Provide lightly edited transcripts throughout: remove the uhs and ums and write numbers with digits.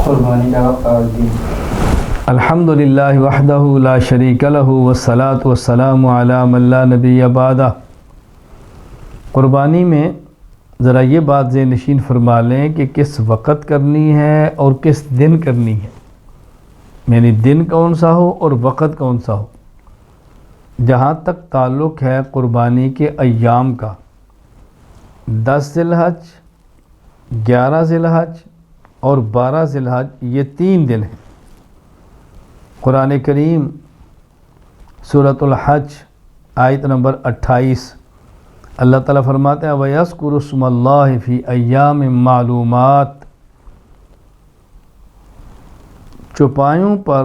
قربانی کا وقت اور دن۔ الحمدللہ وحدہ لا شریک لہ والصلاة والسلام علی من لا نبی بعدہ۔ قربانی میں ذرا یہ بات ذہن نشین فرما لیں کہ کس وقت کرنی ہے اور کس دن کرنی ہے، یعنی دن کون سا ہو اور وقت کون سا ہو۔ جہاں تک تعلق ہے قربانی کے ایام کا، 10 ذی الحج، 11 ذی الحج اور 12 ذی الحج، یہ 3 دن ہیں۔ قرآن کریم سورۃ الحج آیت نمبر 28 اللہ تعالیٰ فرماتے ہیں وَيَذْكُرُ اسْمَ اللَّهِ فِي أَيَّامٍ مَّعْلُومَاتٍ، چوپایوں پر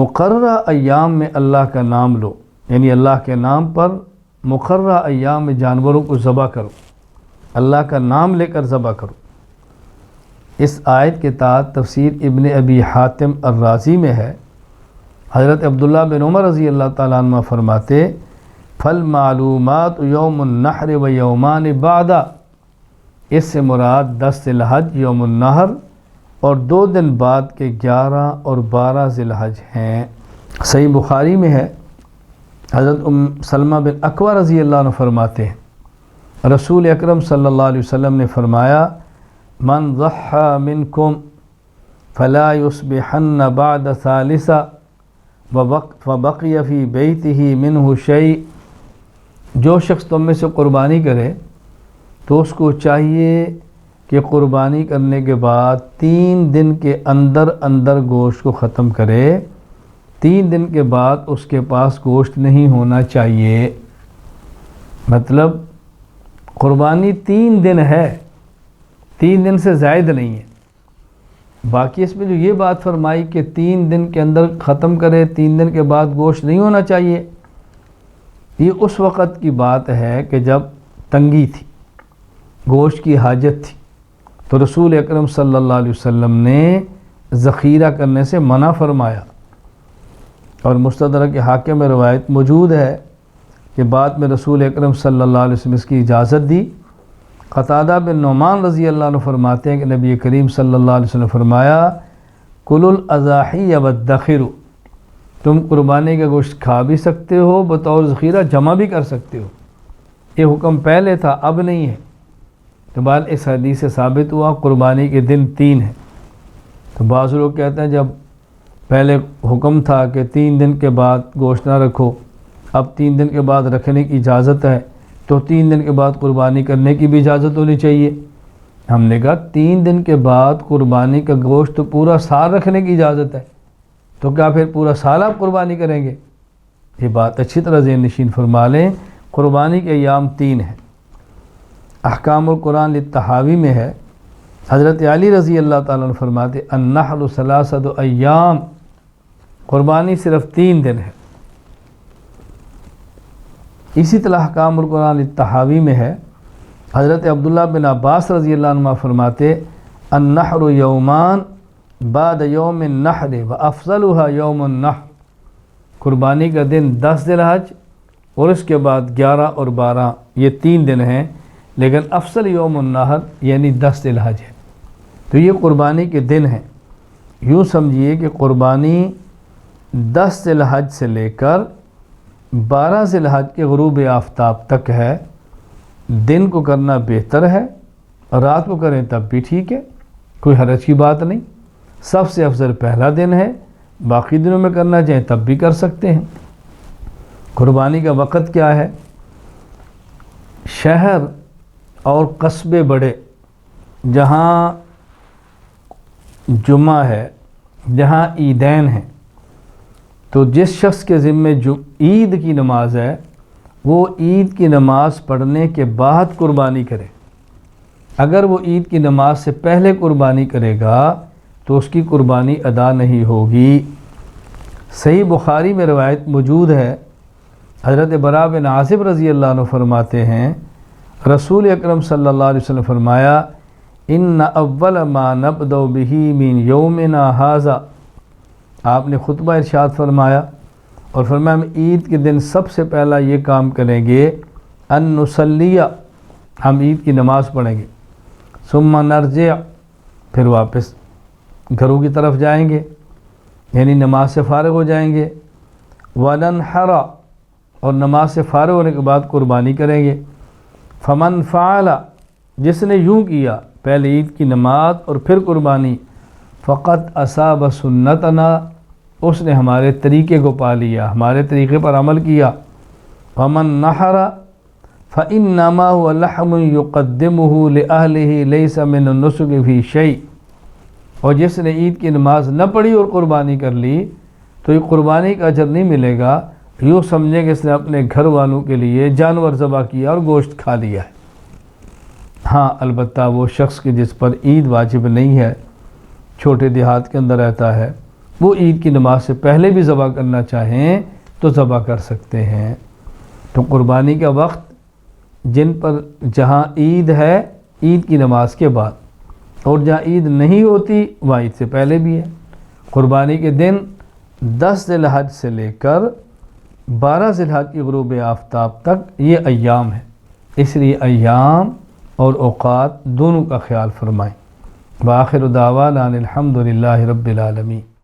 مقررہ ایام میں اللہ کا نام لو، یعنی اللہ کے نام پر مقررہ ایام میں جانوروں کو ذبح کرو، اللہ کا نام لے کر ذبح کرو۔ اس آیت کے تحت تفسیر ابن ابی حاتم الرازی میں ہے، حضرت عبداللہ بن عمر رضی اللہ تعالیٰ عنہ فرماتے فالمعلومات یوم النحر و یومان بعدہ، اس سے مراد 10 ذی الحج یوم النحر اور 2 دن بعد کے 11 اور 12 ذی الحج ہیں۔ صحیح بخاری میں ہے، حضرت سلمہ بن اکوع رضی اللہ عنہ فرماتے ہیں رسول اکرم صلی اللہ علیہ وسلم نے فرمایا من ضحى منکم فلا يصبحن بعد ثالثہ وبقی فی بیتہ منہ شیء، جو شخص تم میں سے قربانی کرے تو اس کو چاہیے کہ قربانی کرنے کے بعد 3 دن کے اندر گوشت کو ختم کرے، 3 دن کے بعد اس کے پاس گوشت نہیں ہونا چاہیے۔ مطلب قربانی 3 دن ہے، 3 دن سے زائد نہیں ہے۔ باقی اس میں جو یہ بات فرمائی کہ 3 دن کے اندر ختم کرے، 3 دن کے بعد گوشت نہیں ہونا چاہیے، یہ اس وقت کی بات ہے کہ جب تنگی تھی، گوشت کی حاجت تھی، تو رسول اکرم صلی اللہ علیہ وسلم نے ذخیرہ کرنے سے منع فرمایا۔ اور مستدرک حاکم میں روایت موجود ہے کہ بعد میں رسول اکرم صلی اللہ علیہ وسلم اس کی اجازت دی۔ قتادہ بن نعمان رضی اللہ عنہ فرماتے ہیں کہ نبی کریم صلی اللہ علیہ وسلم فرمایا کلوا الاضاحی وادخروا، تم قربانی کا گوشت کھا بھی سکتے ہو، بطور ذخیرہ جمع بھی کر سکتے ہو۔ یہ حکم پہلے تھا، اب نہیں ہے۔ تو بعد اس حدیث سے ثابت ہوا قربانی کے دن 3 ہیں۔ تو بعض لوگ کہتے ہیں جب پہلے حکم تھا کہ 3 دن کے بعد گوشت نہ رکھو، اب 3 دن کے بعد رکھنے کی اجازت ہے، تو 3 دن کے بعد قربانی کرنے کی بھی اجازت ہونی چاہیے۔ ہم نے کہا 3 دن کے بعد قربانی کا گوشت تو پورا سال رکھنے کی اجازت ہے، تو کیا پھر پورا سال آپ قربانی کریں گے؟ یہ بات اچھی طرح ذہن نشین فرما لیں۔ قربانی کے ایام 3 ہیں۔ احکام القرآن للطحاوی میں ہے، حضرت علی رضی اللہ تعالیٰ عنہ فرماتے النحر 3 ایام، قربانی صرف 3 دن ہے۔ اسی طرح احکام القرآن للطحاوی میں ہے، حضرت عبداللہ بن عباس رضی اللہ عنہ فرماتے النحر یومان بعد یوم النحر وافضلها یوم النحر، قربانی کا دن 10 ذی الحج اور اس کے بعد 11 اور 12، یہ 3 دن ہیں، لیکن افضل یوم النحر یعنی 10 ذی الحج ہے۔ تو یہ قربانی کے دن ہیں۔ یوں سمجھیے کہ قربانی 10 ذی الحج سے لے کر 12 ذی الحج کے غروب آفتاب تک ہے۔ دن کو کرنا بہتر ہے، رات کو کریں تب بھی ٹھیک ہے، کوئی حرج کی بات نہیں۔ سب سے افضل پہلا دن ہے، باقی دنوں میں کرنا چاہیں تب بھی کر سکتے ہیں۔ قربانی کا وقت کیا ہے؟ شہر اور قصبے بڑے، جہاں جمعہ ہے، جہاں عیدین ہیں، تو جس شخص کے ذمے عید کی نماز ہے وہ عید کی نماز پڑھنے کے بعد قربانی کرے۔ اگر وہ عید کی نماز سے پہلے قربانی کرے گا تو اس کی قربانی ادا نہیں ہوگی۔ صحیح بخاری میں روایت موجود ہے، حضرت براء بن عازب رضی اللہ عنہ فرماتے ہیں رسول اکرم صلی اللہ علیہ وسلم فرمایا ان اول ما نبدأ به من یومنا ھذا، آپ نے خطبہ ارشاد فرمایا اور فرمایا ہم عید کے دن سب سے پہلا یہ کام کریں گے ان نصلی، ہم عید کی نماز پڑھیں گے، ثم نرجع، پھر واپس گھروں کی طرف جائیں گے، یعنی نماز سے فارغ ہو جائیں گے، وَنَنْحَرَ اور نماز سے فارغ ہونے کے بعد قربانی کریں گے۔ فَمَنْ فَعَلَ جس نے یوں کیا، پہلے عید کی نماز اور پھر قربانی، فَقَدْ أَصَابَ سُنَّتَنَا اس نے ہمارے طریقے کو پا لیا، ہمارے طریقے پر عمل کیا۔ وَمَنْ نَحَرَ فَإِنَّمَا هُوَ لَحْمٌ يُقَدِّمُهُ لِأَهْلِهِ لَيْسَ مِنَ النُّسُكِ فِي شَيْءٍ اور جس نے عید کی نماز نہ پڑھی اور قربانی کر لی تو یہ قربانی کا اجر نہیں ملے گا، یوں سمجھے کہ اس نے اپنے گھر والوں کے لیے جانور ذبح کیا اور گوشت کھا لیا ہے۔ ہاں البتہ وہ شخص کے جس پر عید واجب نہیں ہے، چھوٹے دیہات کے اندر رہتا ہے، وہ عید کی نماز سے پہلے بھی ذبح کرنا چاہیں تو ذبح کر سکتے ہیں۔ تو قربانی کا وقت جن پر جہاں عید ہے عید کی نماز کے بعد، اور جہاں عید نہیں ہوتی وہاں عید سے پہلے بھی ہے۔ قربانی کے دن 10 ذی الحج سے لے کر 12 ذی الحج کی غروب آفتاب تک یہ ایام ہیں، اس لیے ایام اور اوقات دونوں کا خیال فرمائیں۔ وآخر دعوانا ان الحمد للہ رب العالمین۔